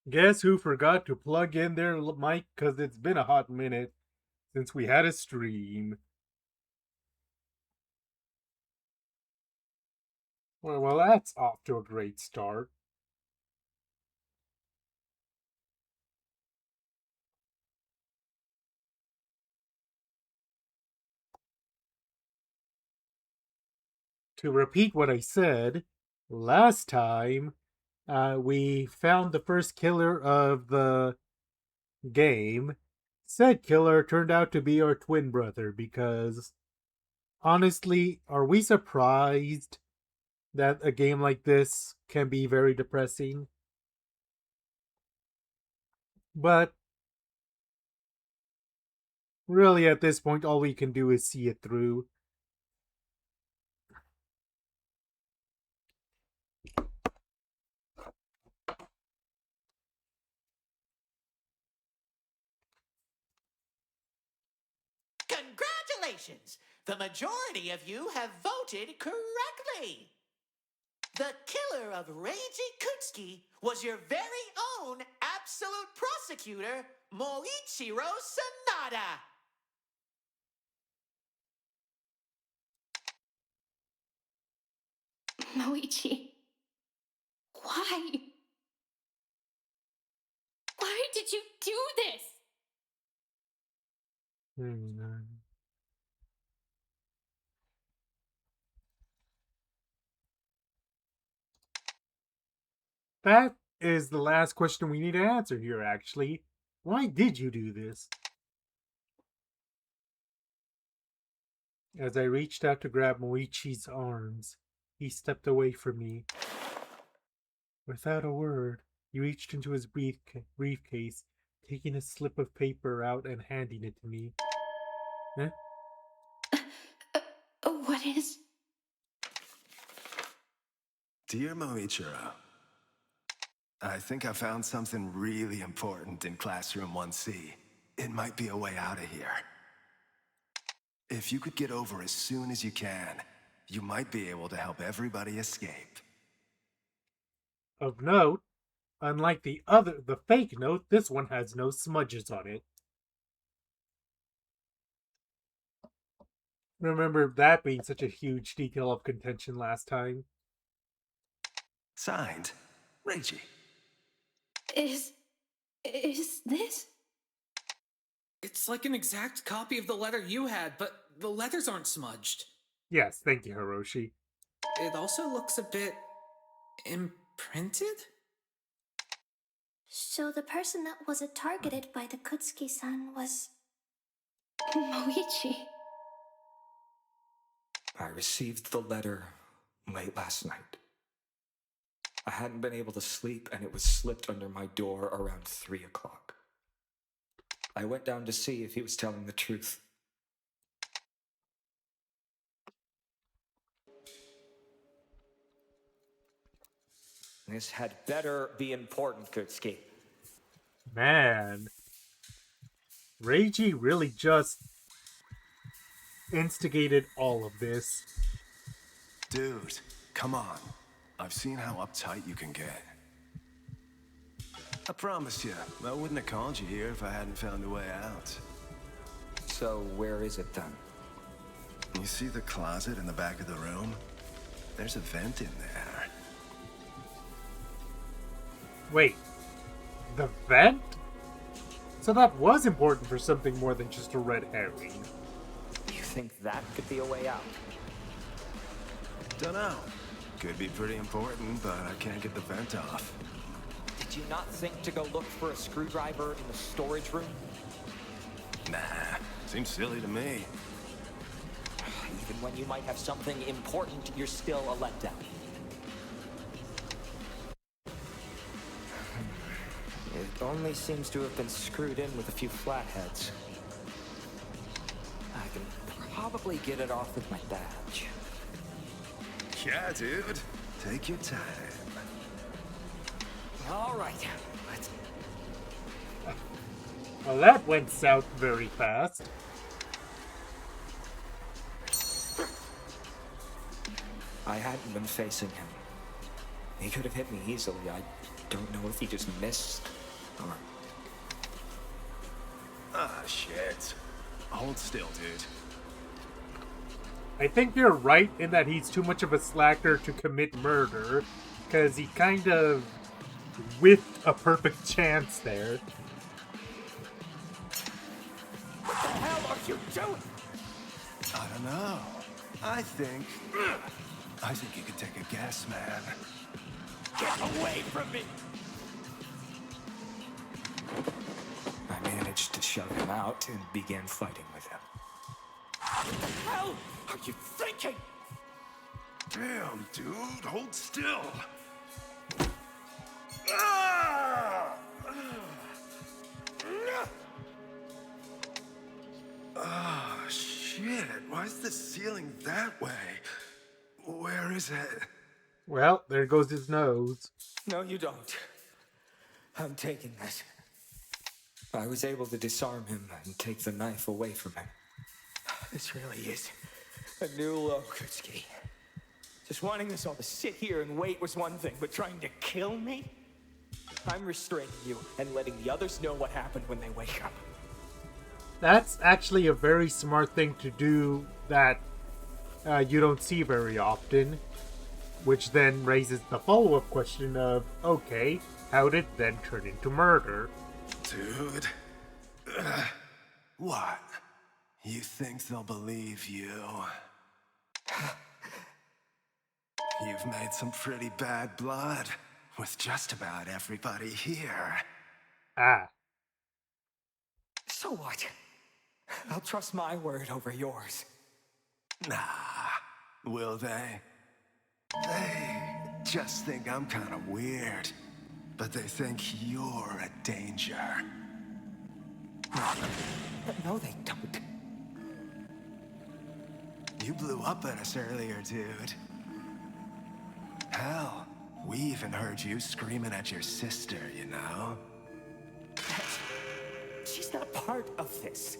Guess who forgot to plug in their mic because it's been a hot minute since we had a stream. Well, that's off to a great start. To repeat what I said, last time we found the first killer of the game. Said killer turned out to be our twin brother because honestly, are we surprised that a game like this can be very depressing? But really, at this point, all we can do is see it through. Congratulations! The majority of you have voted correctly. The killer of Reiji Kutsuki was your very own absolute prosecutor, Moichiro Sanada. Moichi, why? Why did you do this? That is the last question we need to answer here, actually. Why did you do this? As I reached out to grab Moichi's arms, he stepped away from me. Without a word, he reached into his briefcase, taking a slip of paper out and handing it to me. Huh? What is? Dear Moichiro, I think I found something really important in Classroom 1C. It might be a way out of here. If you could get over as soon as you can, you might be able to help everybody escape. Of note, unlike the fake note, this one has no smudges on it. Remember that being such a huge detail of contention last time. Signed, Reiji. Is this? It's like an exact copy of the letter you had, but the letters aren't smudged. Yes, thank you, Hiroshi. It also looks a bit imprinted? So the person that was targeted by the Kutsuki-san was Moichi. I received the letter late last night. I hadn't been able to sleep, and it was slipped under my door around 3 o'clock. I went down to see if he was telling the truth. This had better be important, Kutsuki. Man. Reiji really just instigated all of this. Dude, come on. I've seen how uptight you can get. I promise you, I wouldn't have called you here if I hadn't found a way out. So where is it then? You see the closet in the back of the room? There's a vent in there. Wait, the vent? So that was important for something more than just a red herring. You think that could be a way out? Dunno. Could be pretty important, but I can't get the vent off. Did you not think to go look for a screwdriver in the storage room? Nah, seems silly to me. Even when you might have something important, you're still a letdown. It only seems to have been screwed in with a few flatheads. I can probably get it off with my badge. Yeah, dude. Take your time. All right, let's... Well, that went south very fast. I hadn't been facing him. He could have hit me easily. I don't know if he just missed Or Ah, shit. Hold still, dude. I think you're right in that he's too much of a slacker to commit murder, because he kind of whiffed a perfect chance there. what the hell are you doing? I don't know. I think you could take a guess, man. Get away from me! I managed to shove him out and began fighting with him. What the hell are you thinking? Damn, dude, hold still. Ah! Oh, shit. Why is the ceiling that way? Where is it? Well, there goes his nose. No, you don't. I'm taking this. I was able to disarm him and take the knife away from him. This really is a new low, Kutsuki. Just wanting us all to sit here and wait was one thing, but trying to kill me? I'm restraining you and letting the others know what happened when they wake up. That's actually a very smart thing to do that you don't see very often, which then raises the follow-up question of, okay, how did it then turn into murder? Dude. What? You think they'll believe you? You've made some pretty bad blood with just about everybody here. Ah, So what? I'll trust my word over yours. Nah, will they? They just think I'm kind of weird, but they think you're a danger. No, they don't. You blew up at us earlier, dude. Hell, we even heard you screaming at your sister, you know? She's not part of this.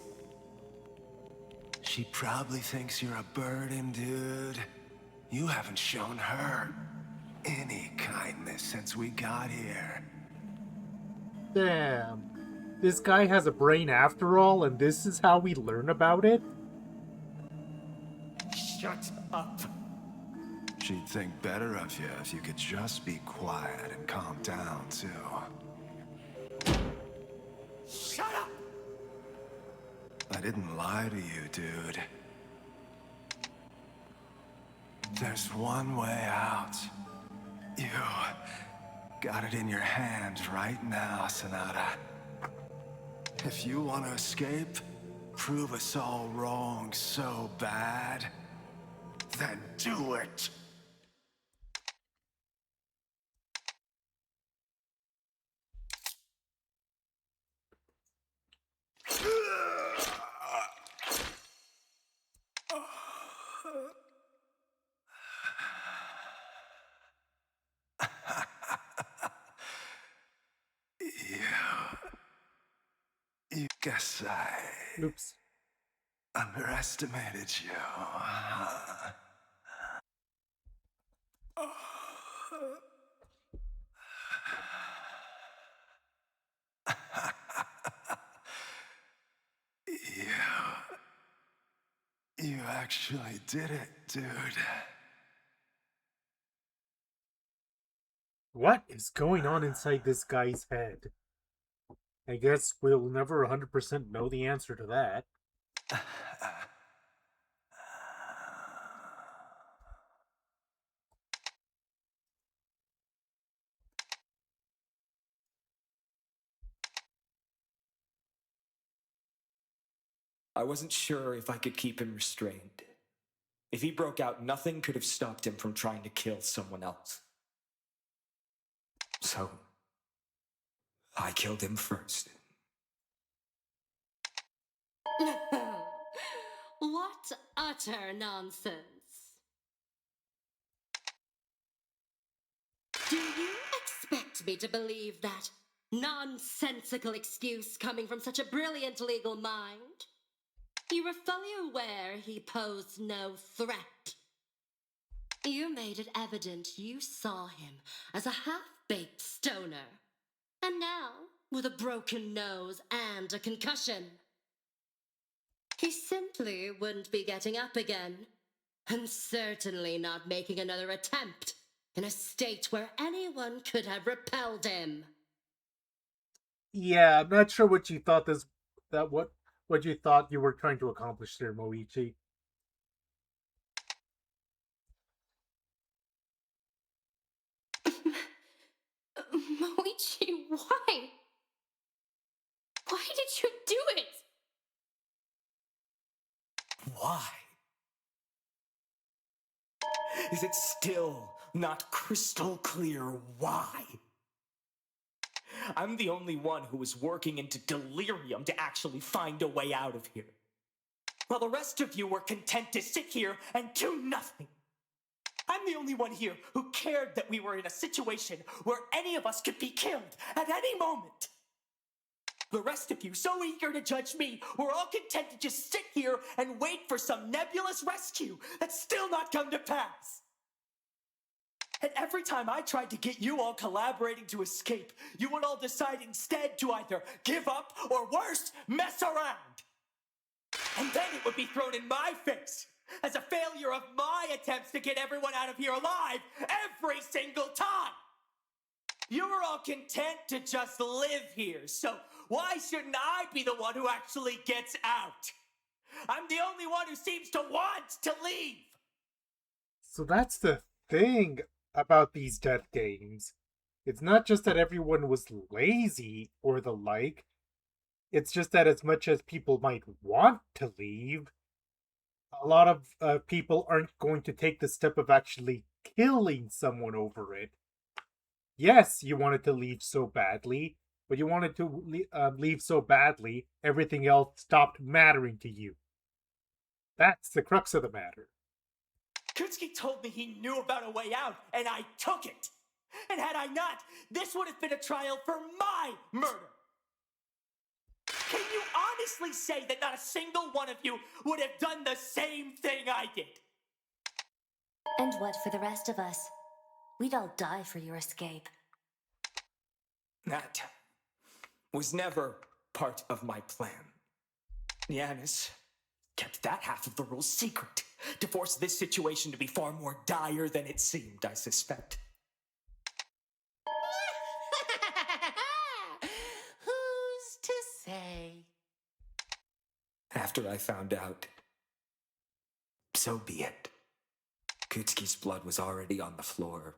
She probably thinks you're a burden, dude. You haven't shown her any kindness since we got here. damn. This guy has a brain after all, and this is how we learn about it? Shut up. She'd think better of you if you could just be quiet and calm down, too. Shut up! I didn't lie to you, dude. There's one way out. You got it in your hands right now, Sonata. If you want to escape, prove us all wrong so bad, then do it! You guess I Oops. underestimated you. You actually did it, dude. What is going on inside this guy's head? I guess we'll never 100% know the answer to that. I wasn't sure if I could keep him restrained. If he broke out, nothing could have stopped him from trying to kill someone else. So, I killed him first. What utter nonsense. Do you expect me to believe that nonsensical excuse coming from such a brilliant legal mind? You were fully aware he posed no threat. You made it evident you saw him as a half-baked stoner. And now, with a broken nose and a concussion. He simply wouldn't be getting up again, and certainly not making another attempt in a state where anyone could have repelled him. Yeah, I'm not sure what you thought what you thought you were trying to accomplish there, Moichi. Moichi, why? Why did you do it? Why? Is it still not crystal clear why? I'm the only one who was working into delirium to actually find a way out of here. While the rest of you were content to sit here and do nothing. I'm the only one here who cared that we were in a situation where any of us could be killed at any moment. The rest of you, so eager to judge me, were all content to just sit here and wait for some nebulous rescue that's still not come to pass. And every time I tried to get you all collaborating to escape, you would all decide instead to either give up or worse, mess around. And then it would be thrown in my face as a failure of my attempts to get everyone out of here alive every single time. You were all content to just live here, so why shouldn't I be the one who actually gets out? I'm the only one who seems to want to leave. So that's the thing about these death games. It's not just that everyone was lazy or the like, it's just that as much as people might want to leave, a lot of people aren't going to take the step of actually killing someone over it. Yes, you wanted to leave so badly, but you wanted to leave so badly, everything else stopped mattering to you. That's the crux of the matter. Kutsuki told me he knew about a way out, and I took it. And had I not, this would have been a trial for my murder. Can you honestly say that not a single one of you would have done the same thing I did? And what for the rest of us? We'd all die for your escape. That was never part of my plan. Yanis kept that half of the rules secret to force this situation to be far more dire than it seemed, I suspect. Who's to say? After I found out, so be it. Kutsuki's blood was already on the floor.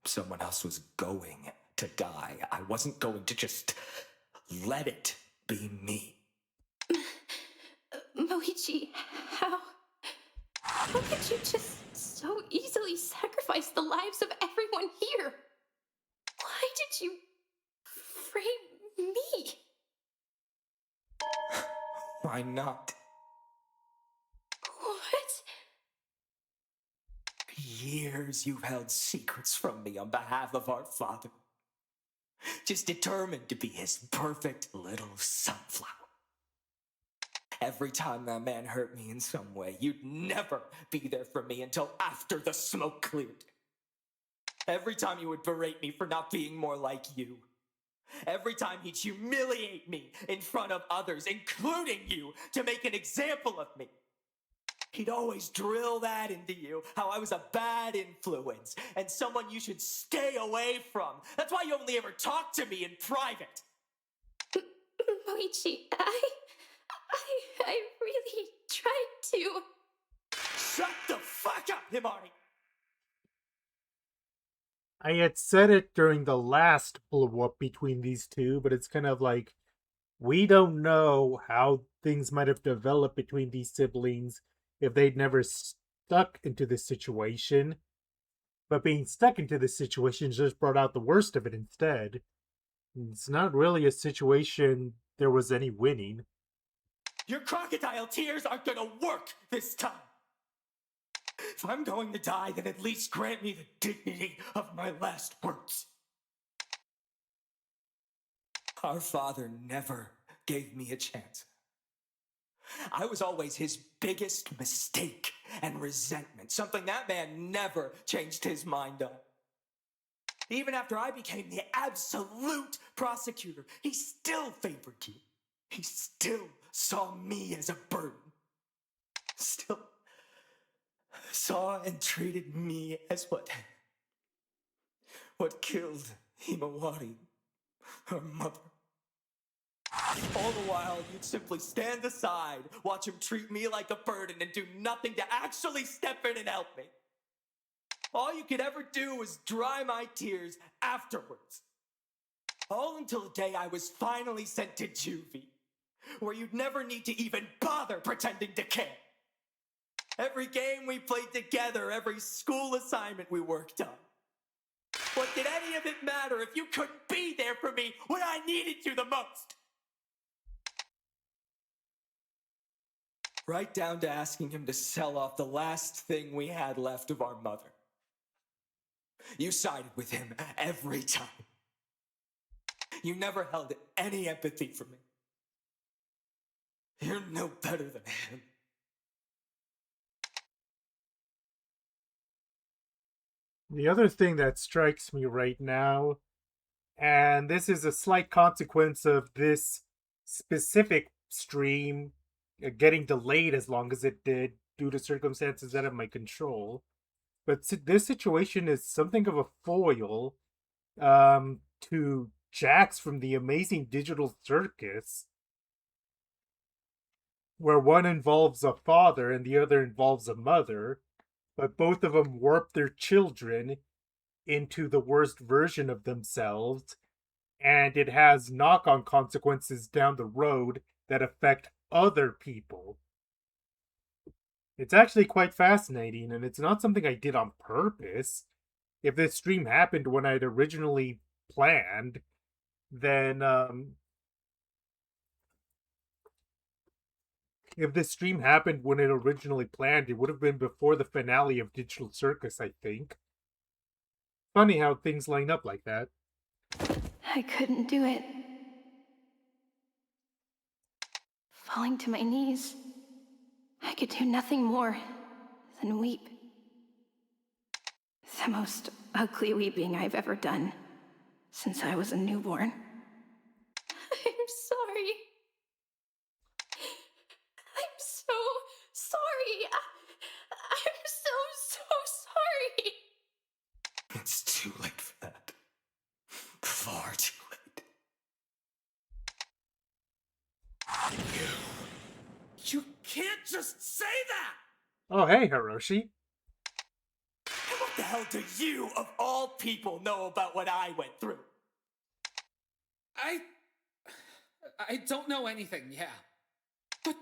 Someone else was going to die. I wasn't going to just let it be me. Moichi, how could you just so easily sacrifice the lives of everyone here? Why did you frame me? Why not? What? Years you've held secrets from me on behalf of our father. Just determined to be his perfect little sunflower. Every time that man hurt me in some way, you'd never be there for me until after the smoke cleared. Every time you would berate me for not being more like you. Every time he'd humiliate me in front of others, including you, to make an example of me. He'd always drill that into you, how I was a bad influence and someone you should stay away from. That's why you only ever talk to me in private. Moichi, I really tried to. Shut the fuck up, Himari! I had said it during the last blow up between these two, but it's kind of like we don't know how things might have developed between these siblings if they'd never stuck into this situation. But being stuck into this situation just brought out the worst of it instead. It's not really a situation there was any winning. Your crocodile tears aren't gonna work this time! If I'm going to die, then at least grant me the dignity of my last words. Our father never gave me a chance. I was always his biggest mistake and resentment, something that man never changed his mind on. Even after I became the absolute prosecutor, he still favored you. He still saw me as a burden. Still saw and treated me as what killed Himawari, her mother. All the while, you'd simply stand aside, watch him treat me like a burden, and do nothing to actually step in and help me. All you could ever do was dry my tears afterwards. All until the day I was finally sent to juvie, where you'd never need to even bother pretending to care. Every game we played together, every school assignment we worked on. What did any of it matter if you couldn't be there for me when I needed you the most? Right down to asking him to sell off the last thing we had left of our mother. You sided with him every time. You never held any empathy for me. You're no better than him. The other thing that strikes me right now, and this is a slight consequence of this specific stream getting delayed as long as it did due to circumstances out of my control, but this situation is something of a foil to Jax from the Amazing Digital Circus, where one involves a father and the other involves a mother, but both of them warp their children into the worst version of themselves, and it has knock-on consequences down the road that affect other people. It's actually quite fascinating, and it's not something I did on purpose. If this stream happened when I'd originally planned, then if this stream happened when it originally planned, it would have been before the finale of Digital Circus, I think. Funny how things line up like that. I couldn't do it. Falling to my knees, I could do nothing more than weep. The most ugly weeping I've ever done since I was a newborn. I'm sorry. I'm so sorry. I'm so sorry. It's too late for that. Far too late. You can't just say that! Oh, hey, Hiroshi. And what the hell do you, of all people, know about what I went through? I don't know anything, yeah. But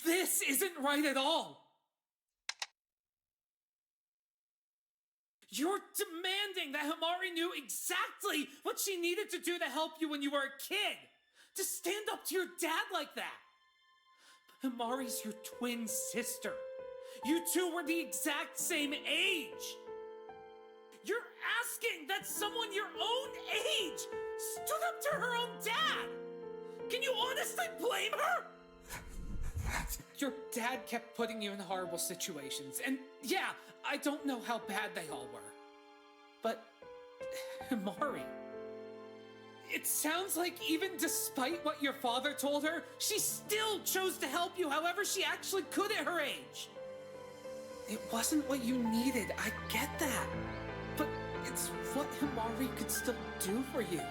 this isn't right at all. You're demanding that Himari knew exactly what she needed to do to help you when you were a kid. To stand up to your dad like that. But Himari's your twin sister. You two were the exact same age. You're asking that someone your own age stood up to her own dad. Can you honestly blame her? Your dad kept putting you in horrible situations, and yeah, I don't know how bad they all were. But, Himari, it sounds like even despite what your father told her, she still chose to help you however she actually could at her age. It wasn't what you needed, I get that. But it's what Himari could still do for you.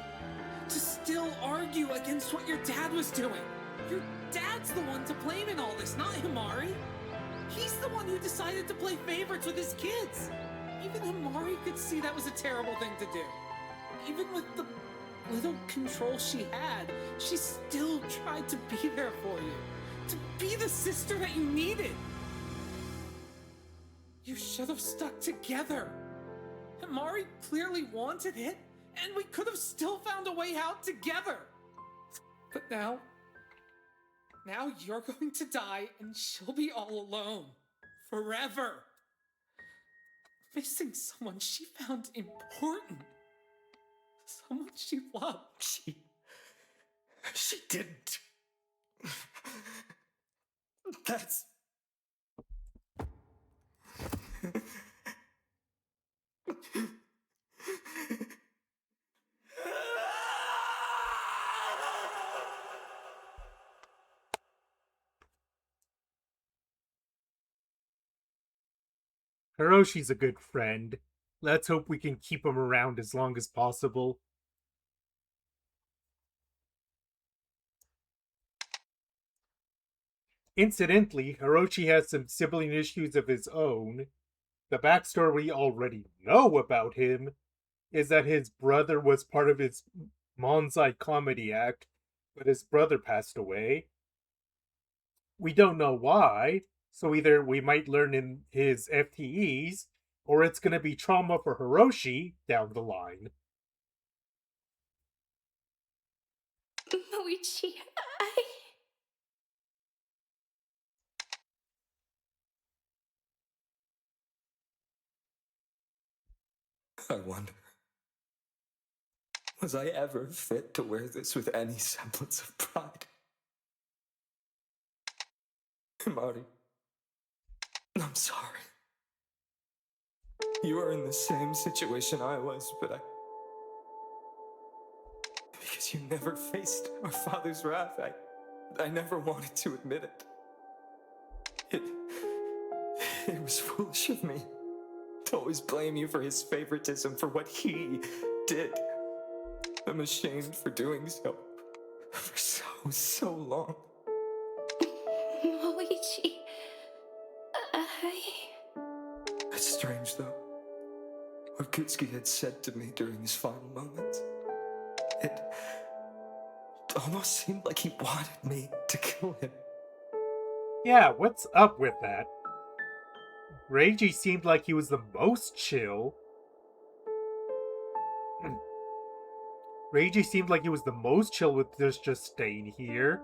To still argue against what your dad was doing. Your dad's the one to blame in all this, not Himari. He's the one who decided to play favorites with his kids. Even Himari could see that was a terrible thing to do. Even with the little control she had, she still tried to be there for you. To be the sister that you needed. You should have stuck together. Himari clearly wanted it, and we could have still found a way out together. But now you're going to die, and she'll be all alone. Forever. Missing someone she found important. Someone she loved. She didn't. That's... Hiroshi's a good friend. Let's hope we can keep him around as long as possible. Incidentally, Hiroshi has some sibling issues of his own. The backstory we already know about him is that his brother was part of his Monzai comedy act, but his brother passed away. We don't know why, so either we might learn in his FTEs, or it's going to be trauma for Hiroshi down the line. Moichi, I wonder, was I ever fit to wear this with any semblance of pride? Marty, I'm sorry. You were in the same situation I was, but because you never faced our father's wrath, I never wanted to admit it. It was foolish of me to always blame you for his favoritism, for what he did. I'm ashamed for doing so for so long. Moichi, It's strange, though, what Kutsuki had said to me during his final moments. It almost seemed like he wanted me to kill him. Yeah, what's up with that? Reiji seemed like he was the most chill. Reiji seemed like he was the most chill with just staying here.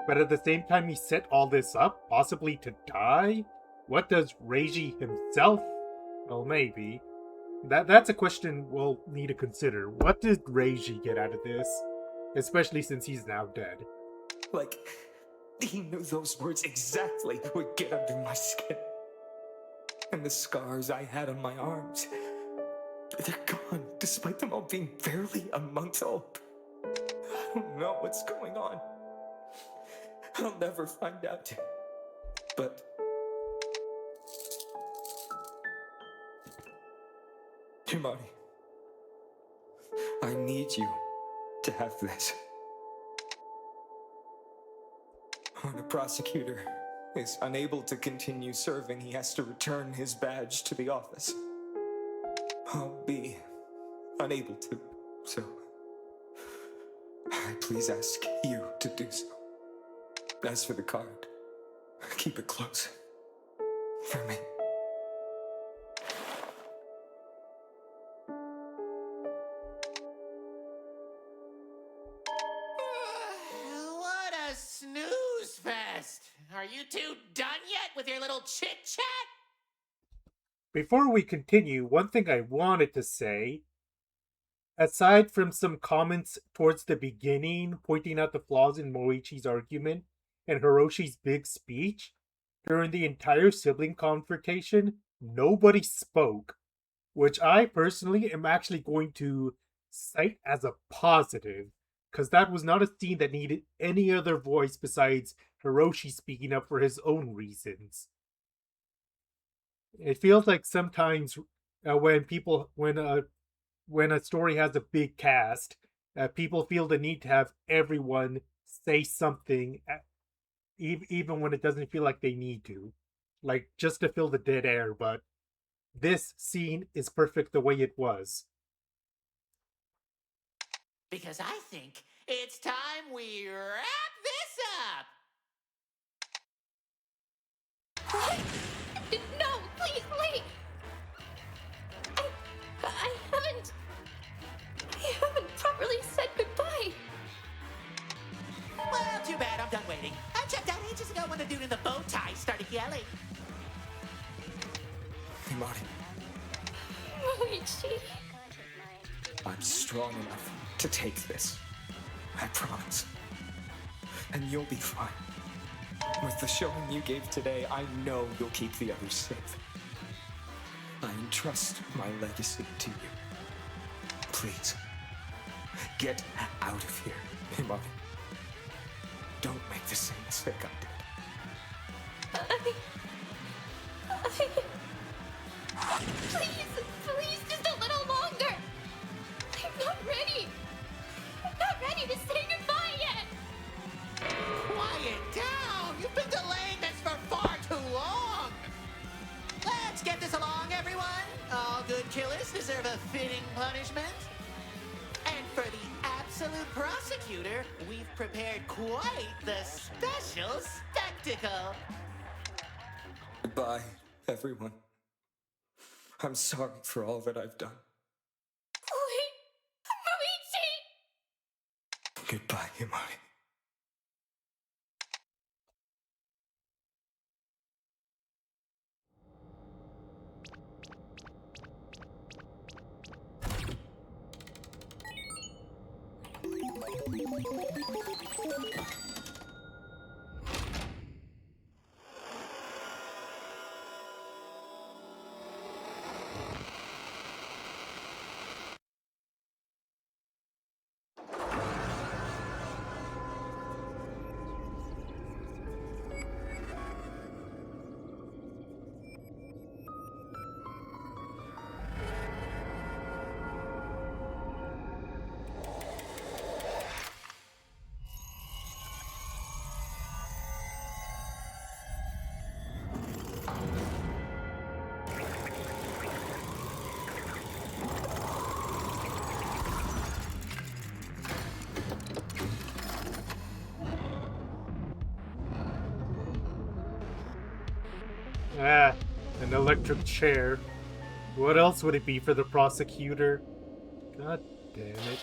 But at the same time, he set all this up, possibly to die? What does Reiji himself? Well, maybe. That's a question we'll need to consider. What did Reiji get out of this? Especially since he's now dead. Like, he knew those words exactly would get under my skin. And the scars I had on my arms, they're gone, despite them all being barely a month old. I don't know what's going on. I'll never find out. But Himari, I need you to have this. When a prosecutor is unable to continue serving, he has to return his badge to the office. I'll be unable to, so I please ask you to do so. As for the card, keep it close. For me. What a snooze fest! Are you two done yet with your little chit chat? Before we continue, one thing I wanted to say, aside from some comments towards the beginning pointing out the flaws in Moichi's argument and Hiroshi's big speech, during the entire sibling confrontation, nobody spoke, which I personally am actually going to cite as a positive, because that was not a scene that needed any other voice besides Hiroshi speaking up for his own reasons. It feels like sometimes when a story has a big cast, people feel the need to have everyone say something, even when it doesn't feel like they need to, like just to fill the dead air. But this scene is perfect the way it was. Because I think it's time we wrap this up! What? No, please, wait! I haven't properly said goodbye. Well, too bad, I'm done waiting. I checked out ages ago when the dude in the bow tie started yelling. Himari, Moichi. I'm strong enough to take this. I promise. And you'll be fine. With the showing you gave today, I know you'll keep the others safe. I entrust my legacy to you. Please, get out of here, Himari. Don't make the same mistake I did. Please, just a little longer. I'm not ready. I'm not ready to say goodbye yet. Quiet down! You've been delaying this for far too long! Let's get this along, everyone! All good killers deserve a fitting punishment. And for the absolute prosecutor, we've prepared quite the special spectacle. Goodbye, everyone. I'm sorry for all that I've done. Wait, Moichi! Goodbye, Himari. Ah, an electric chair. What else would it be for the prosecutor? God damn it.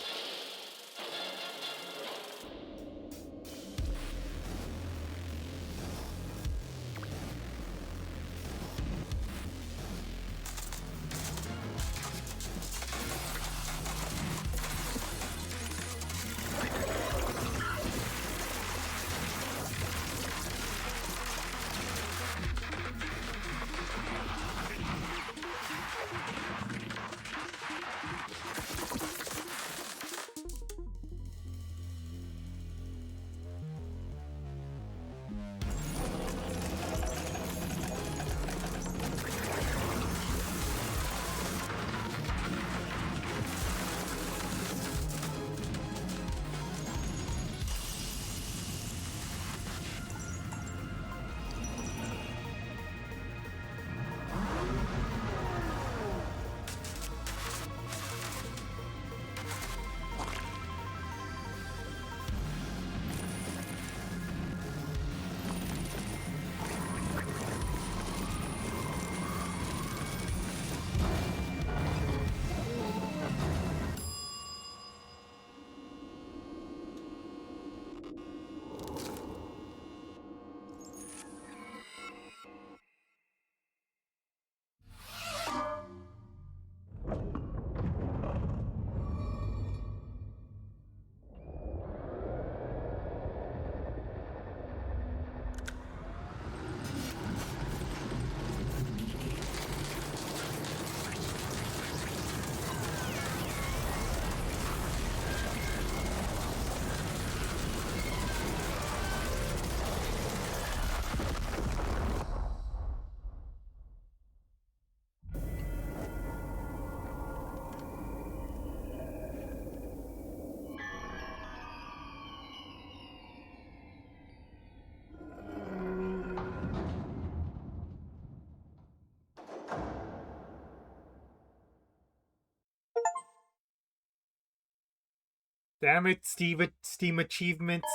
Damn it, Steam achievements.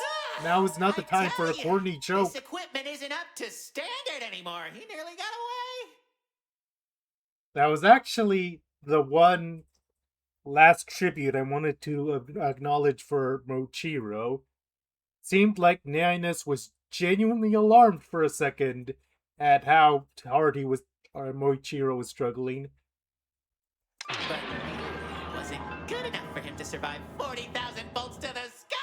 Now is not the I time for a tell ya, corny joke. This equipment isn't up to standard anymore. He nearly got away. That was actually the one last tribute I wanted to acknowledge for Mochiro. Seemed like Nyanus was genuinely alarmed for a second at how hard Moichiro was struggling. But it wasn't good enough for him to survive 40,000 bolts to the skull.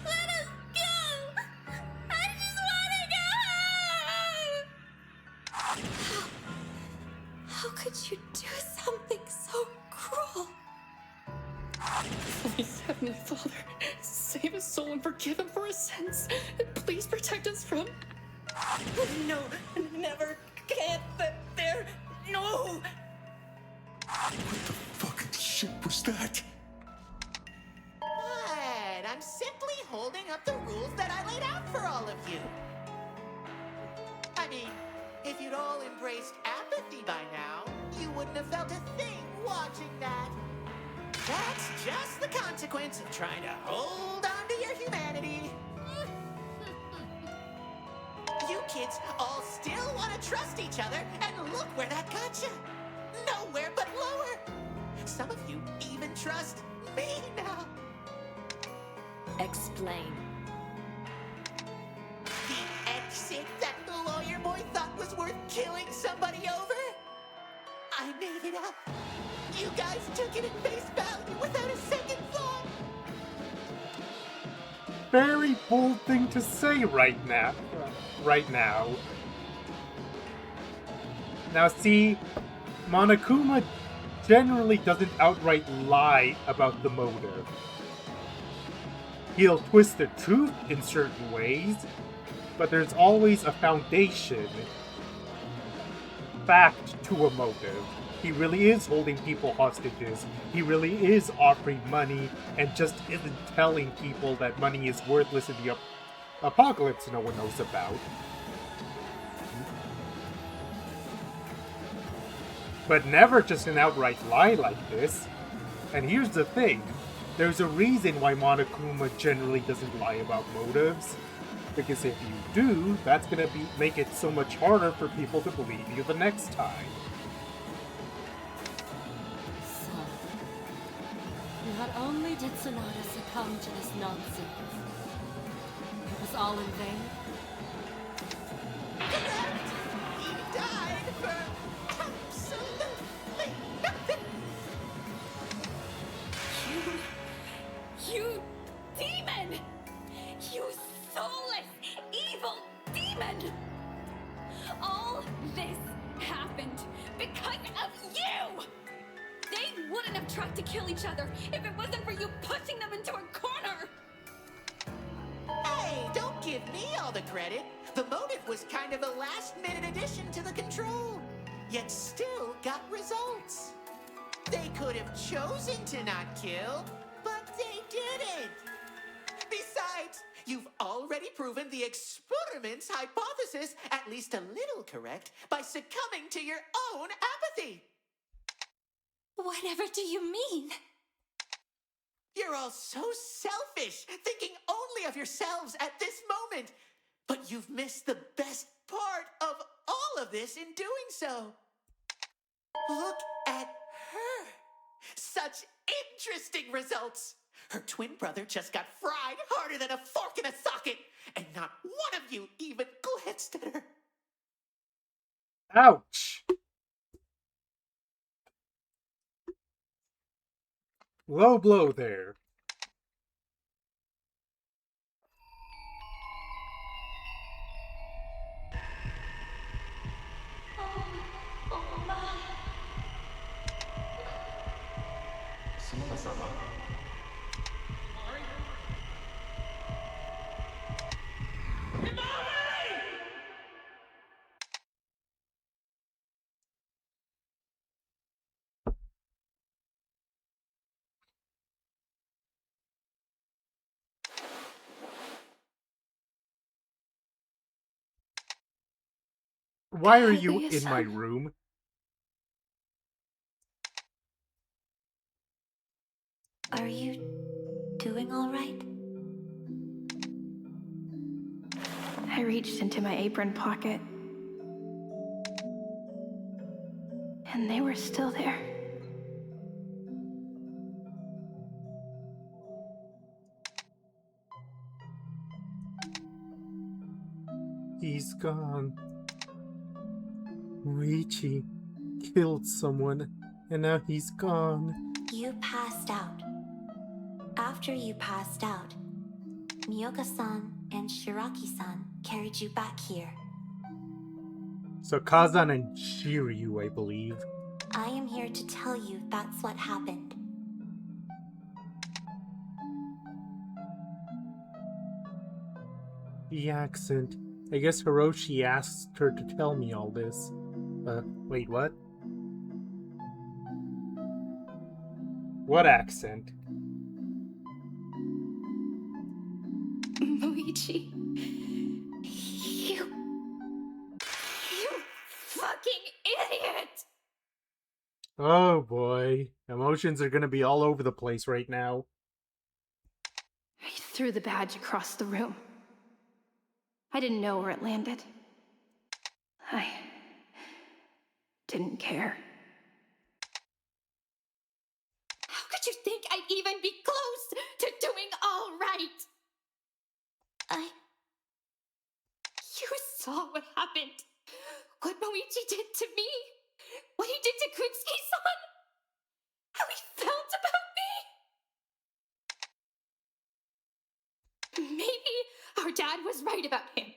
Let us go! I just want to go home! How could you do something so cruel? Please, Heavenly Father, save his soul and forgive him for his sense. Please protect us from... No, never, can't, there, no! What the fucking shit was that? What? I'm simply holding up the rules that I laid out for all of you. I mean, if you'd all embraced apathy by now, you wouldn't have felt a thing watching that. That's just the consequence of trying to hold on to your humanity. You kids all still want to trust each other, and look where that got you. Nowhere but lower. Some of you even trust me now. Explain. The exit that the lawyer boy thought was worth killing somebody over? I made it up. You guys took it at face value without a second thought. Very bold thing to say right now. Now see, Monokuma generally doesn't outright lie about the motive. He'll twist the truth in certain ways, but there's always a foundation, fact to a motive. He really is holding people hostages. He really is offering money and just isn't telling people that money is worthless in the apocalypse no one knows about. But never just an outright lie like this. And here's the thing. There's a reason why Monokuma generally doesn't lie about motives. Because if you do, that's gonna make it so much harder for people to believe you the next time. So, not only did Sonata succumb to this nonsense, it was all in vain. Correct! He died for absolutely nothing! You demon! You soulless, evil demon! All this happened because of you! They wouldn't have tried to kill each other if it wasn't for you pushing them into a corner! Hey, don't give me all the credit. The motive was kind of a last-minute addition to the control, yet still got results. They could have chosen to not kill, but they didn't. Besides, you've already proven the experiment's hypothesis at least a little correct by succumbing to your own apathy. Whatever do you mean? You're all so selfish, thinking only of yourselves at this moment. But you've missed the best part of all of this in doing so. Look at her. Such interesting results. Her twin brother just got fried harder than a fork in a socket, and not one of you even glanced at her. Ouch! Low blow there. Why are you in my room? Are you doing all right? I reached into my apron pocket, and they were still there. He's gone. Richie killed someone, and now he's gone. You passed out. After you passed out, Miyoka-san and Shiraki-san carried you back here. So Kazan and Shiryu, I believe. I am here to tell you that's what happened. The accent. I guess Hiroshi asked her to tell me all this. Wait, what? What accent? Moichi. You fucking idiot! Oh boy. Emotions are gonna be all over the place right now. I threw the badge across the room. I didn't know where it landed. I didn't care. How could you think I'd even be close to doing all right? You saw what happened. What Moichi did to me. What he did to Kutsuki-san. How he felt about me. Maybe our dad was right about him.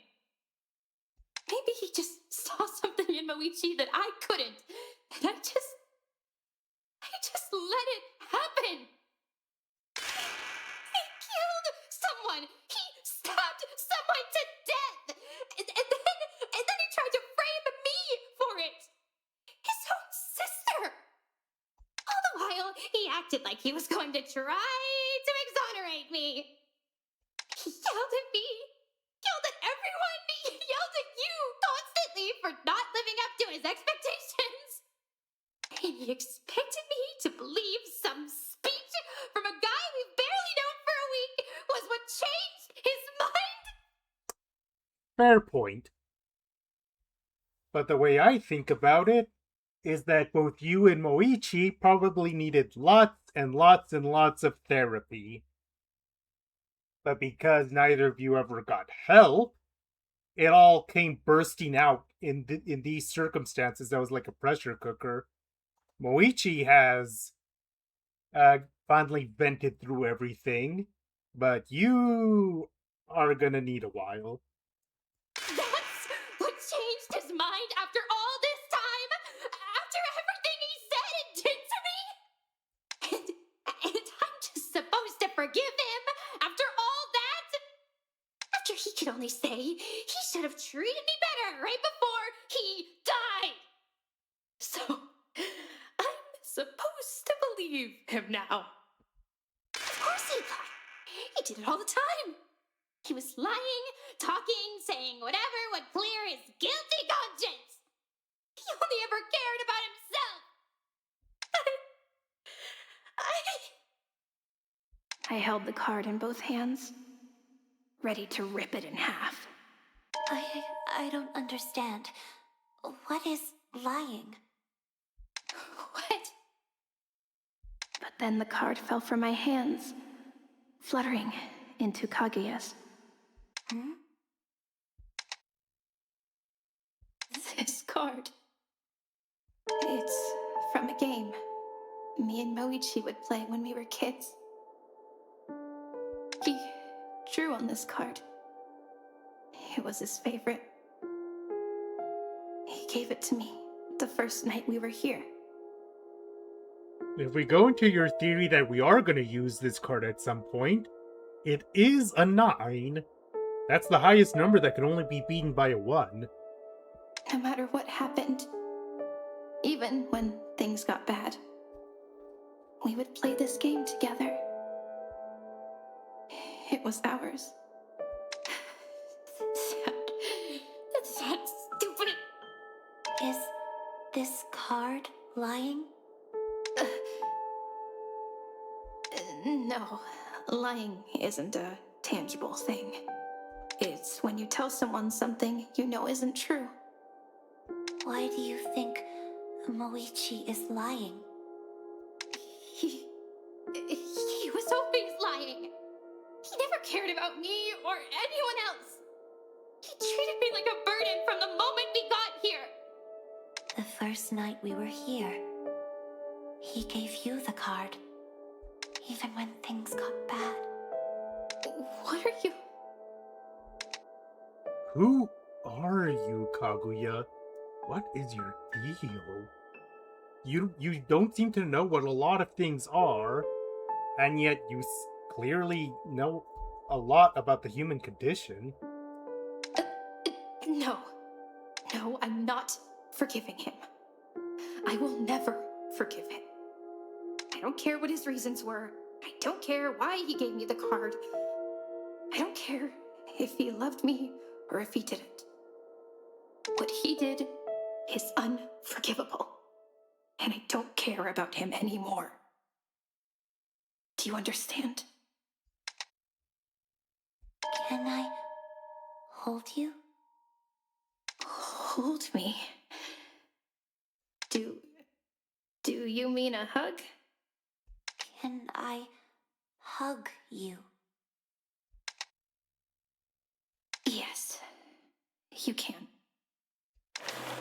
Maybe he just saw something in Moichi that I couldn't. And I just let it happen. He killed someone. He stabbed someone to death. And then he tried to frame me for it. His own sister. All the while, he acted like he was going to try to exonerate me. He yelled at me. Yelled at everyone. He yelled at you constantly for not living up to his expectations. And he expected me to believe some speech from a guy we've barely known for a week was what changed his mind? Fair point. But the way I think about it is that both you and Moichi probably needed lots and lots and lots of therapy. But because neither of you ever got help, it all came bursting out in these circumstances that was like a pressure cooker. Moichi has finally vented through everything, but you are gonna need a while. That's what changed his mind after all this time? After everything he said and did to me? And I'm just supposed to forgive him after all that? After he could only say he should have treated me better right before he died. So, I'm supposed to believe him now. Of course he lied. He did it all the time. He was lying, talking, saying whatever would clear his guilty conscience. He only ever cared about himself. I held the card in both hands, ready to rip it in half. I don't understand. What is lying? What? But then the card fell from my hands, fluttering into Kaguya's. This card. It's from a game me and Moichi would play when we were kids. He drew on this card. It was his favorite. He gave it to me the first night we were here. If we go into your theory that we are going to use this card at some point, it is a 9. That's the highest number that can only be beaten by a 1. No matter what happened, even when things got bad, we would play this game together. It was ours. That's stupid. Is this card lying? No, lying isn't a tangible thing. It's when you tell someone something you know isn't true. Why do you think Moichi is lying? He was always lying. He never cared about me or anyone else. He treated me like a burden from the moment we got here. The first night we were here, he gave you the card. Even when things got bad. What are you? Who are you, Kaguya? What is your deal? You don't seem to know what a lot of things are, and yet you clearly know a lot about the human condition. No. No, I'm not forgiving him. I will never forgive him. I don't care what his reasons were. I don't care why he gave me the card. I don't care if he loved me or if he didn't. What he did is unforgivable. And I don't care about him anymore. Do you understand? Can I hold you? Hold me? Do you mean a hug? Can I hug you? Yes, you can.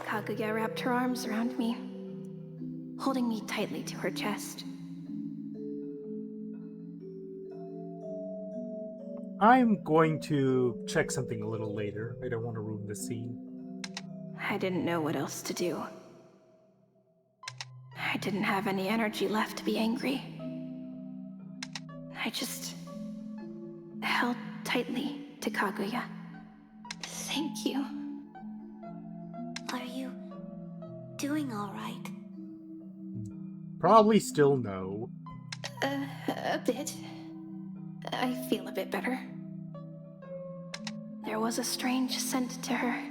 Kaguya wrapped her arms around me, holding me tightly to her chest. I'm going to check something a little later. I don't want to ruin the scene. I didn't know what else to do. I didn't have any energy left to be angry. I just held tightly to Kaguya. Thank you. Are you doing all right? Probably still no. A bit. I feel a bit better. There was a strange scent to her.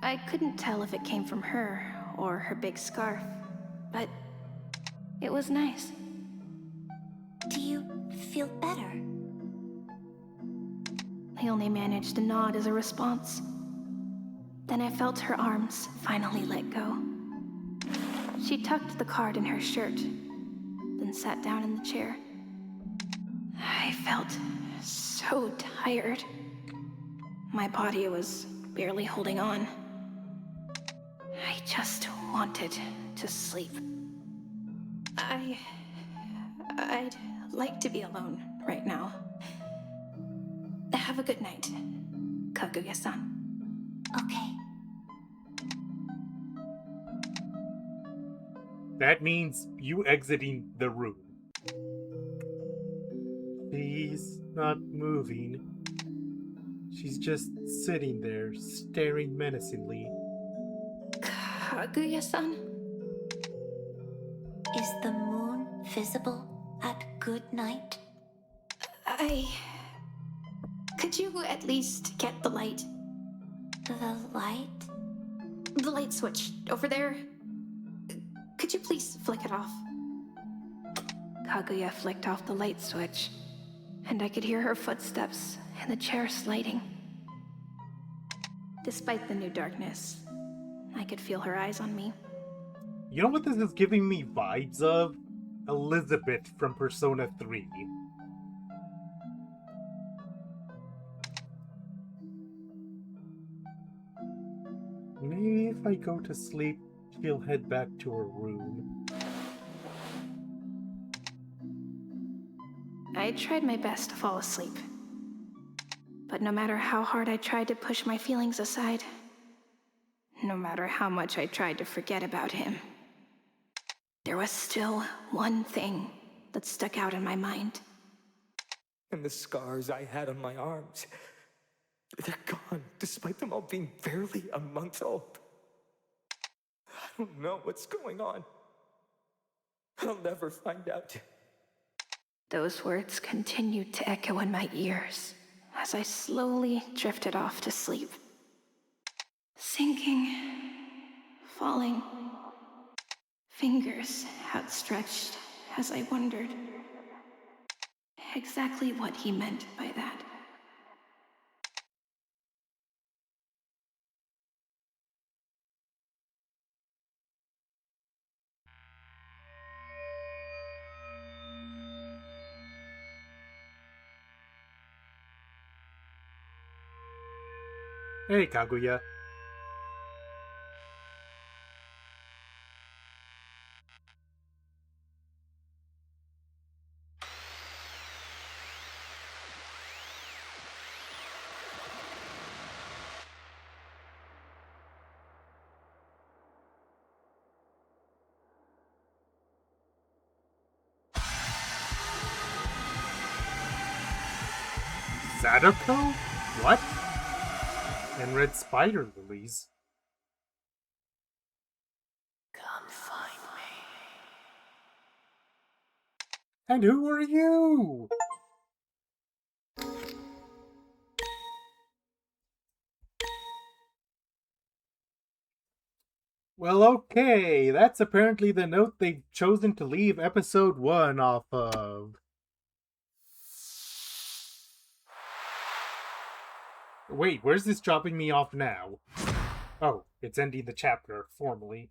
I couldn't tell if it came from her or her big scarf, but it was nice. Do you feel better? I only managed to nod as a response. Then I felt her arms finally let go. She tucked the card in her shirt, then sat down in the chair. I felt so tired. My body was barely holding on. I just wanted to sleep. I'd like to be alone right now. Have a good night, Kaguya-san. Okay. That means you exiting the room. She's not moving. She's just sitting there, staring menacingly. Kaguya-san? Is the moon visible at good night? Could you at least get the light? The light? The light switch over there? Could you please flick it off? Kaguya flicked off the light switch, and I could hear her footsteps and the chair sliding. Despite the new darkness, I could feel her eyes on me. You know what this is giving me vibes of? Elizabeth from Persona 3. Maybe if I go to sleep, she'll head back to her room. I tried my best to fall asleep. But no matter how hard I tried to push my feelings aside, no matter how much I tried to forget about him, there was still one thing that stuck out in my mind. And the scars I had on my arms, they're gone, despite them all being barely a month old. I don't know what's going on. I'll never find out. Those words continued to echo in my ears as I slowly drifted off to sleep. Sinking, falling, fingers outstretched as I wondered exactly what he meant by that. Hey, Kaguya. Sadako? What? And red spider lilies. Come find me. And who are you? Well, okay, that's apparently the note they've chosen to leave episode 1 off of. Wait, where's this dropping me off now? Oh, it's ending the chapter, formally.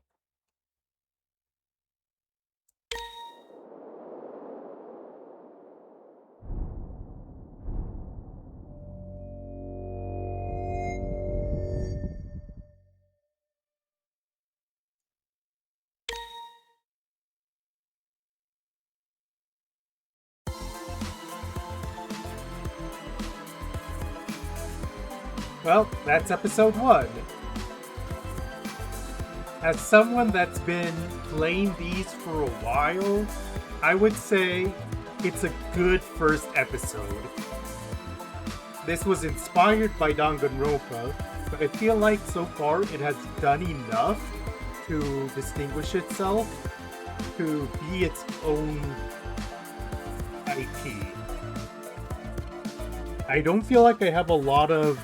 Well, that's episode 1. As someone that's been playing these for a while, I would say it's a good first episode. This was inspired by Danganronpa, but I feel like so far it has done enough to distinguish itself, to be its own IP. I don't feel like I have a lot of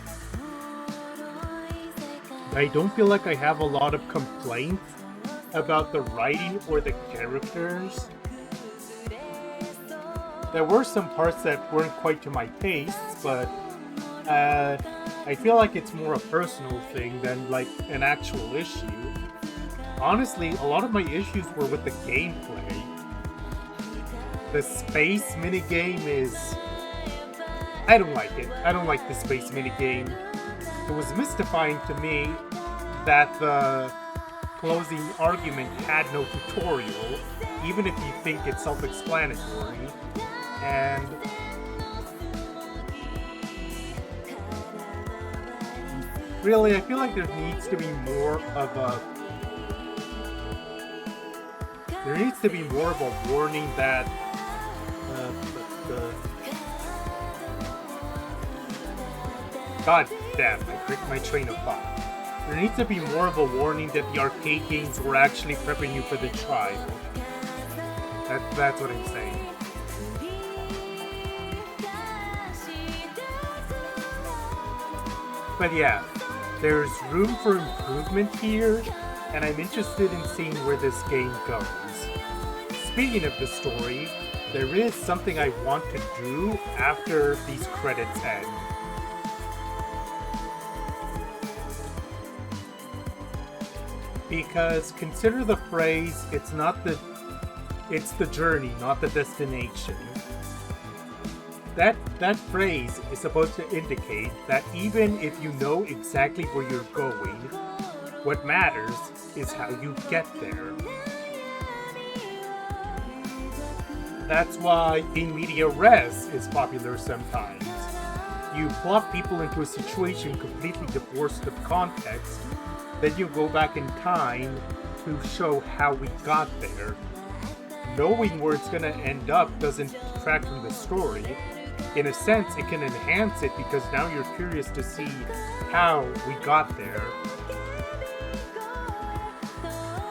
complaints about the writing or the characters. There were some parts that weren't quite to my tastes, but I feel like it's more a personal thing than like an actual issue. Honestly, a lot of my issues were with the gameplay. The space minigame is... I don't like it. I don't like the space minigame. It was mystifying to me that the closing argument had no tutorial, even if you think it's self-explanatory. And really, I feel like there needs to be more of a warning that God damn, my train of thought. There needs to be more of a warning that the arcade games were actually prepping you for the trial. That's what I'm saying. But yeah, there's room for improvement here, and I'm interested in seeing where this game goes. Speaking of the story, there is something I want to do after these credits end. Because consider the phrase, it's the journey, not the destination. That phrase is supposed to indicate that even if you know exactly where you're going, what matters is how you get there. That's why in media res is popular sometimes. You plop people into a situation completely divorced of context, then you go back in time to show how we got there. Knowing where it's gonna end up doesn't detract from the story. In a sense, it can enhance it because now you're curious to see how we got there.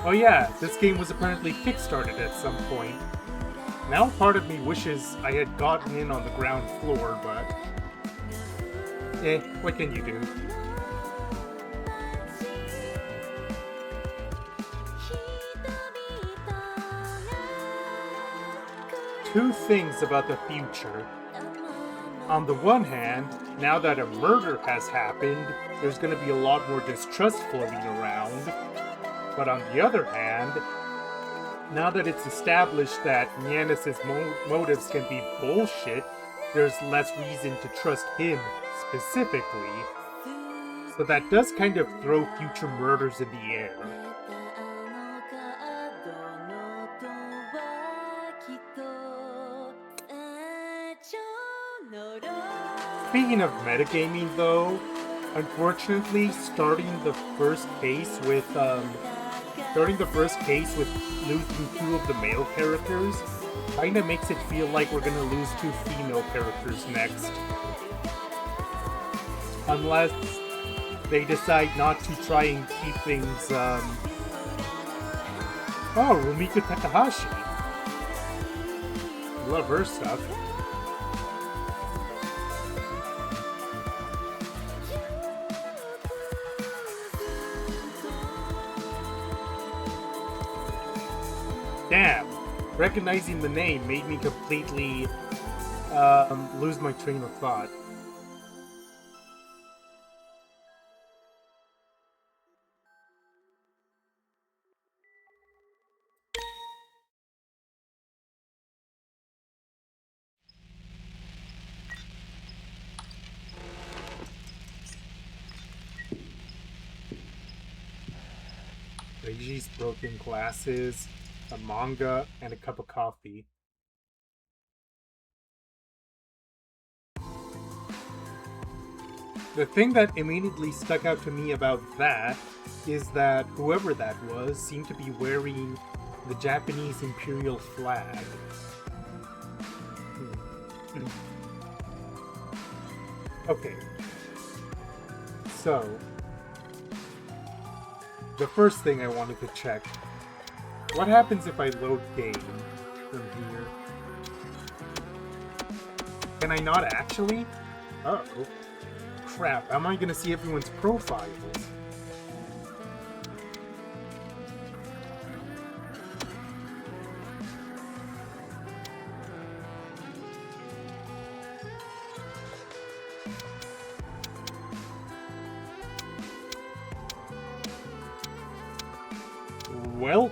Oh yeah, this game was apparently kickstarted at some point. Now part of me wishes I had gotten in on the ground floor, but... what can you do? Two things about the future. On the one hand, now that a murder has happened, there's going to be a lot more distrust floating around. But on the other hand, now that it's established that Nianis' motives can be bullshit, there's less reason to trust him specifically. So that does kind of throw future murders in the air. Speaking of metagaming though, unfortunately starting the first case with losing 2 of the male characters kinda makes it feel like we're gonna lose 2 female characters next. Unless they decide not to try and keep things, Oh, Rumiko Takahashi. Love her stuff. Damn. Recognizing the name made me completely lose my train of thought. Reiji's broken glasses, a manga, and a cup of coffee. The thing that immediately stuck out to me about that is that whoever that was seemed to be wearing the Japanese imperial flag. Okay. So, the first thing I wanted to check, what happens if I load game from here? Can I not actually? Uh oh. Crap, how am I gonna see everyone's profiles? Well,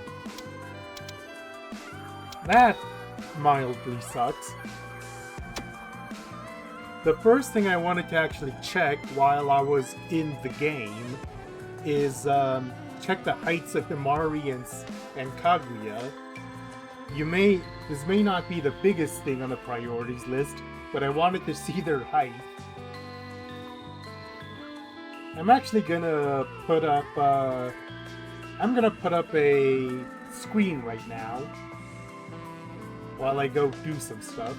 that mildly sucks. The first thing I wanted to actually check while I was in the game is check the heights of Himari and Kaguya. This may not be the biggest thing on the priorities list, but I wanted to see their height. I'm actually gonna put up I'm gonna put up a screen right now while I go do some stuff.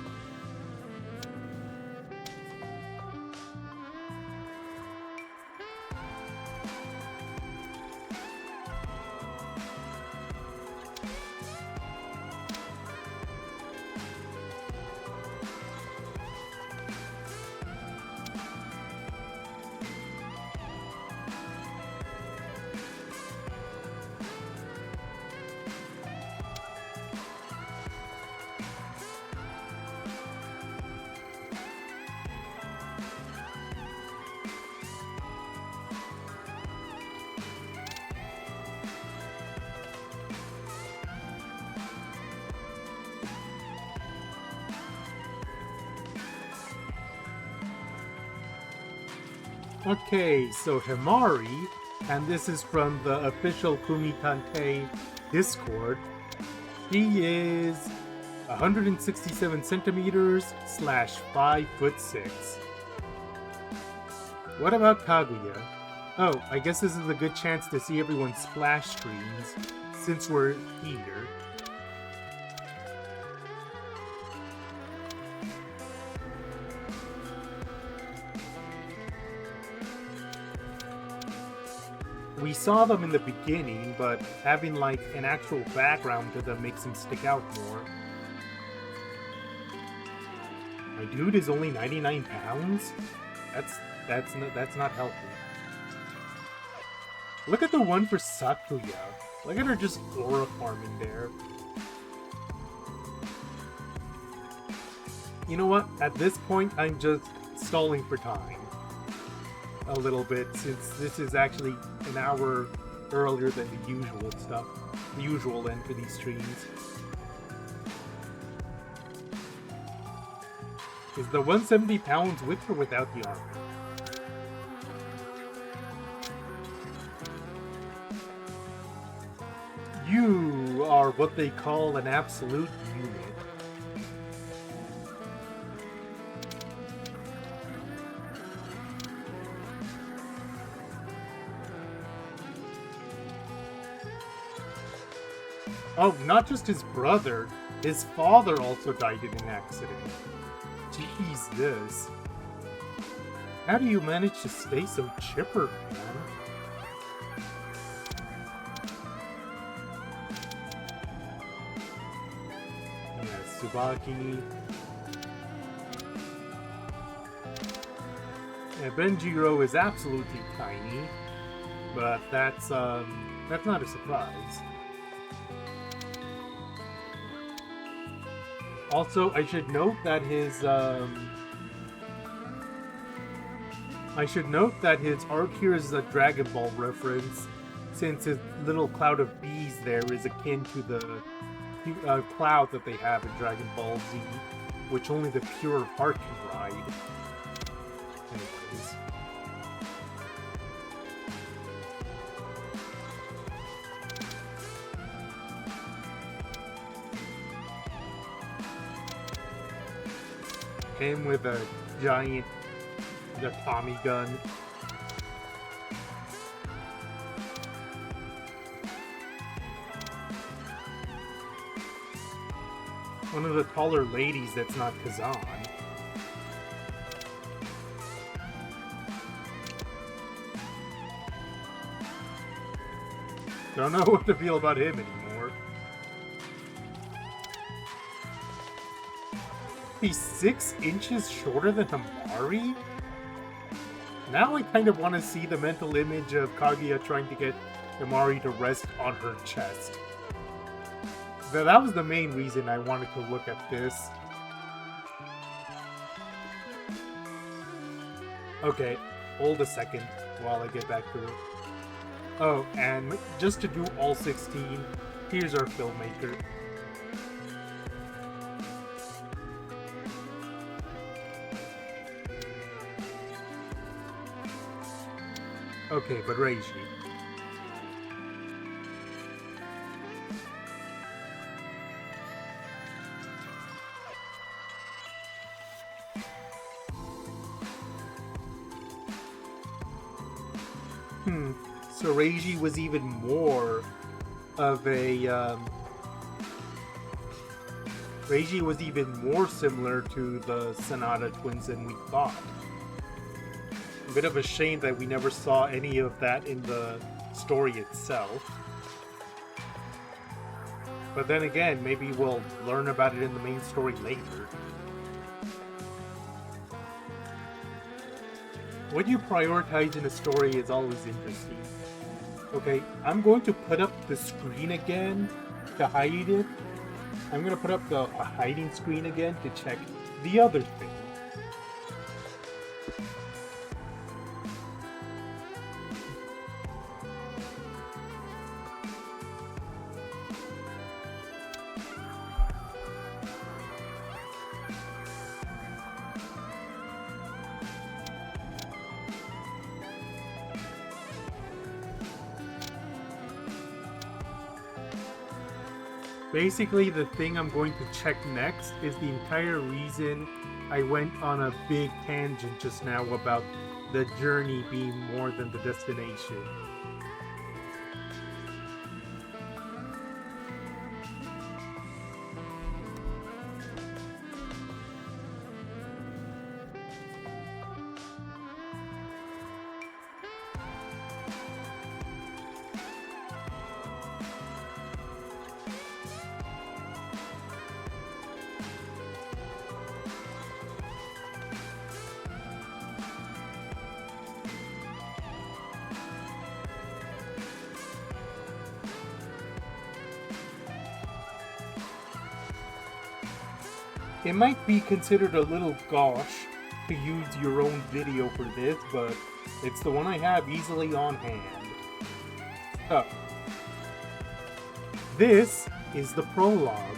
Okay, so Himari, and this is from the official Kumitantei Discord, he is 167 centimeters / 5'6". What about Kaguya? Oh, I guess this is a good chance to see everyone's splash screens, since we're here. We saw them in the beginning, but having like an actual background to them makes them stick out more. My dude is only 99 pounds? That's not healthy. Look at the one for Sakuya. Look at her just aura farming there. You know what? At this point, I'm just stalling for time. A little bit, since this is actually an hour earlier than the usual stuff. The usual end for these streams. Is the 170 pounds with or without the armor? You are what they call an absolute unit. Oh, not just his brother, his father also died in an accident. Jesus. How do you manage to stay so chipper, man? Yeah, Tsubaki. Yeah, Benjiro is absolutely tiny, but that's not a surprise. Also, I should note that his arc here is a Dragon Ball reference, since his little cloud of bees there is akin to the cloud that they have in Dragon Ball Z, which only the pure of heart can ride. Anyways. Him with a giant Tommy gun. One of the taller ladies that's not Kazan. Don't know what to feel about him anymore. He's 6 inches shorter than Himari? Now I kind of want to see the mental image of Kaguya trying to get Himari to rest on her chest. That was the main reason I wanted to look at this. Okay, hold a second while I get back to it. Oh, and just to do all 16, here's our filmmaker. Okay, but Reiji. So Reiji was even more of a Reiji was even more similar to the Sonata twins than we thought. A bit of a shame that we never saw any of that in the story itself. But then again, maybe we'll learn about it in the main story later. What you prioritize in a story is always interesting. Okay, I'm going to put up the screen again to hide it. I'm going to put up the hiding screen again to check the other thing. Basically, the thing I'm going to check next is the entire reason I went on a big tangent just now about the journey being more than the destination. It might be considered a little gauche to use your own video for this, but it's the one I have easily on hand. Oh. This is the prologue,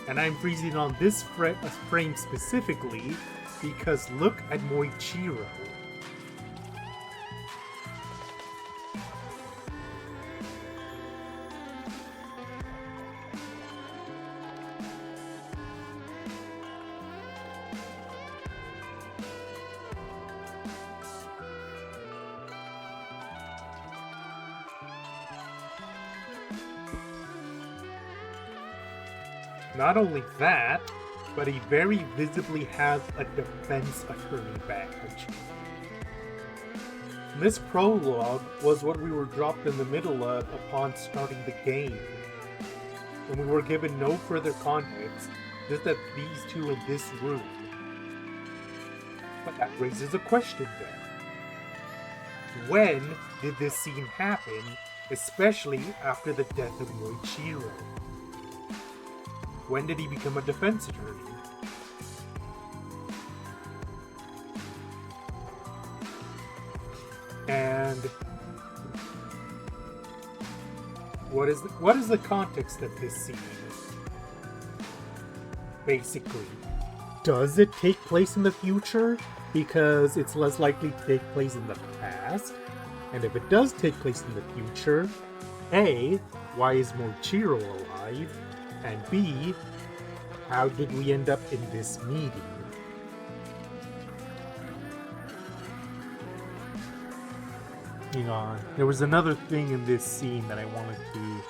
and I'm freezing on this frame specifically because look at Moichiro. Not only that, but he very visibly has a defense attorney badge. This prologue was what we were dropped in the middle of upon starting the game. And we were given no further context, just that these two in this room. But that raises a question then. When did this scene happen, especially after the death of Moichiro? When did he become a defense attorney? And what is the context of this scene? Basically, does it take place in the future because it's less likely to take place in the past? And if it does take place in the future, A, why is Moichiro alive? And B, how did we end up in this meeting? Hang on. There was another thing in this scene that I wanted to...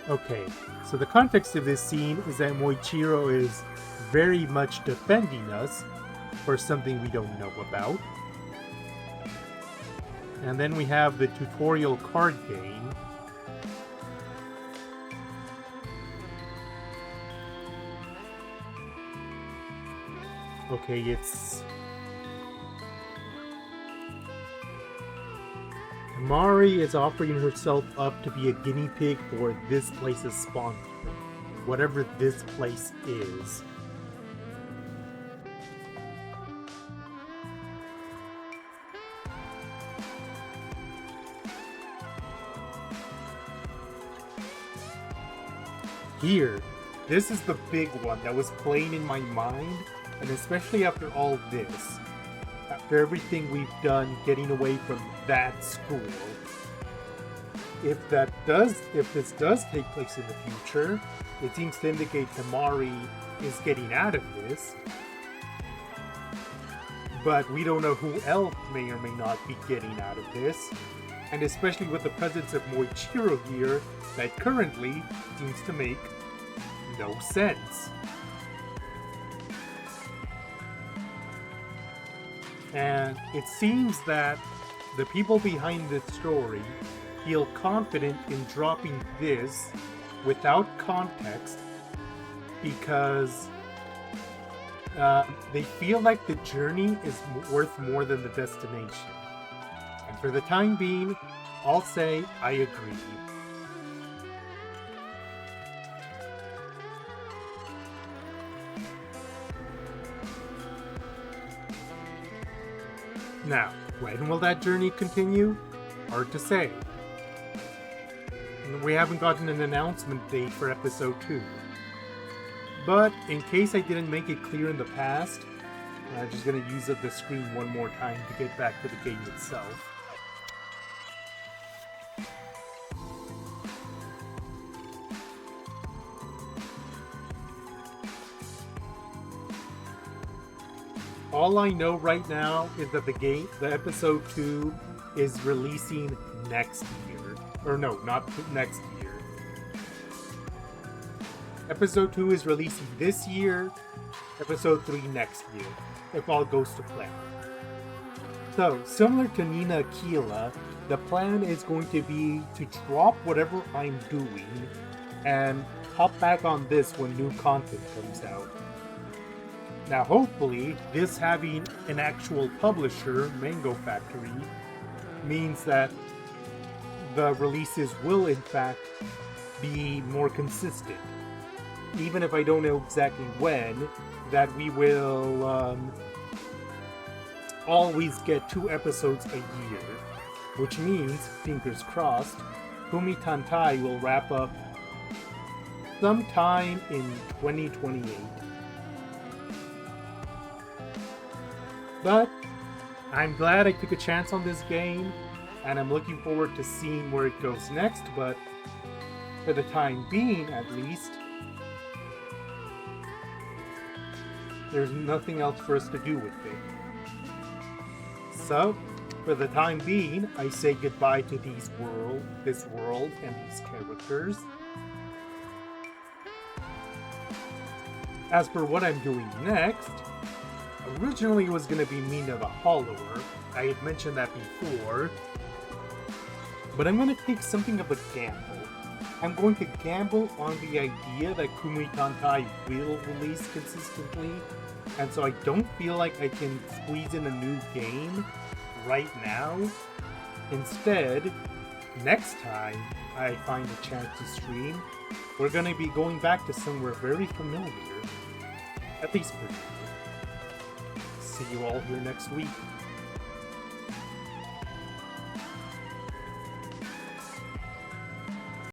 Okay, so the context of this scene is that Moichiro is very much defending us for something we don't know about. And then we have the tutorial card game. Okay, it's... Mari is offering herself up to be a guinea pig for this place's sponsor, whatever this place is. Here, this is the big one that was playing in my mind, and especially after all this, after everything we've done getting away from that school. If this does take place in the future, it seems to indicate Tamari is getting out of this. But we don't know who else may or may not be getting out of this. And especially with the presence of Moichiro here, that currently seems to make no sense. And it seems that the people behind this story feel confident in dropping this without context because they feel like the journey is worth more than the destination. And for the time being, I'll say I agree. Now, when will that journey continue? Hard to say. We haven't gotten an announcement date for episode 2. But in case I didn't make it clear in the past, I'm just going to use up the screen one more time to get back to the game itself. All I know right now is that the episode 2 is releasing next year. Or no, not next year. Episode 2 is releasing this year, episode 3 next year, if all goes to plan. So, similar to Nina Aquila, the plan is going to be to drop whatever I'm doing and hop back on this when new content comes out. Now hopefully, this having an actual publisher, Mango Factory, means that the releases will in fact be more consistent. Even if I don't know exactly when, that we will always get 2 episodes a year. Which means, fingers crossed, Kumitantei will wrap up sometime in 2028. But I'm glad I took a chance on this game, and I'm looking forward to seeing where it goes next, but for the time being, at least, there's nothing else for us to do with it. So, for the time being, I say goodbye to this world, and these characters. As for what I'm doing next, originally it was going to be Mina the Hollower. I had mentioned that before. But I'm going to take something of a gamble. I'm going to gamble on the idea that Kumitantei will release consistently, and so I don't feel like I can squeeze in a new game right now. Instead, next time I find a chance to stream, we're going to be going back to somewhere very familiar, at least for now. See you all here next week.